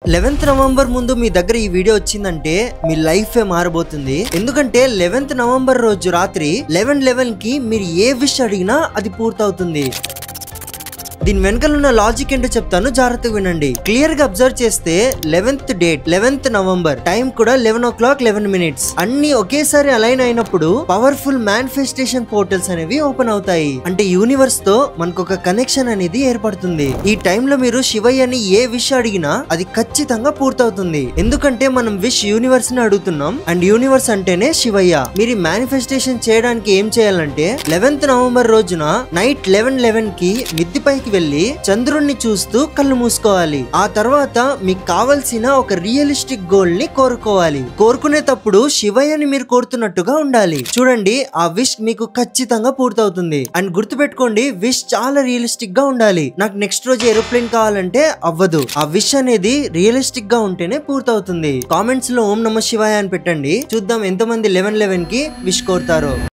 11th November ముందు మీ దగ్గర ఈ వీడియో వచ్చిందంటే మీ లైఫ్ మారబోతుంది. ఎందుకంటే 11th నవంబర్ రోజు రాత్రి 11:11 కి మీరు ఏ విష్ అడిగినా అది పూర్తవుతుంది. దీని వెనకాల ఉన్న లాజిక్ ఏంటో చెప్తాను, జాగ్రత్తగా వినండి. క్లియర్ గా అబ్జర్వ్ చేస్తే 11th date 11th November, time కూడా 11:11 అన్ని ఒకేసారి అలైన్ అయినప్పుడు పవర్ఫుల్ మేనిఫెస్టేషన్ పోర్టల్స్ అనేవి ఓపెన్ అవుతాయి. అంటే యూనివర్స్ తో మనకు ఒక కనెక్షన్ అనేది ఏర్పడుతుంది. ఈ టైంలో మీరు శివయ్యని ఏ విష్ అడిగినా అది ఖచ్చితంగా పూర్తవుతుంది. ఎందుకంటే మనం విష్ యూనివర్స్ ని అడుగుతున్నాం అండ్ యూనివర్స్ అంటేనే శివయ్య. మీరు మేనిఫెస్టేషన్ చేయడానికి ఏం చేయాలంటే 11th నవంబర్ రోజున నైట్ 11:11 కి మిద్ది పైకి వెళ్ళి చంద్రుణ్ణి చూస్తూ కళ్ళు మూసుకోవాలి. ఆ తర్వాత మీకు కావలసిన ఒక రియలిస్టిక్ గోల్ ని కోరుకోవాలి. కోరుకునేటప్పుడు శివయ్యని మీరు కోరుతున్నట్టుగా ఉండాలి. చూడండి, ఆ విష్ మీకు ఖచ్చితంగా పూర్తవుతుంది. అండ్ గుర్తుపెట్టుకోండి, విష్ చాలా రియలిస్టిక్ గా ఉండాలి. నాకు నెక్స్ట్ రోజు ఏరోప్లేన్ కావాలంటే అవ్వదు. ఆ విష్ అనేది రియలిస్టిక్ గా ఉంటేనే పూర్తవుతుంది. కామెంట్స్ లో ఓం నమః శివాయ అని పెట్టండి. చూద్దాం ఎంతమంది 11:11 కి విష్ కోరుతారో.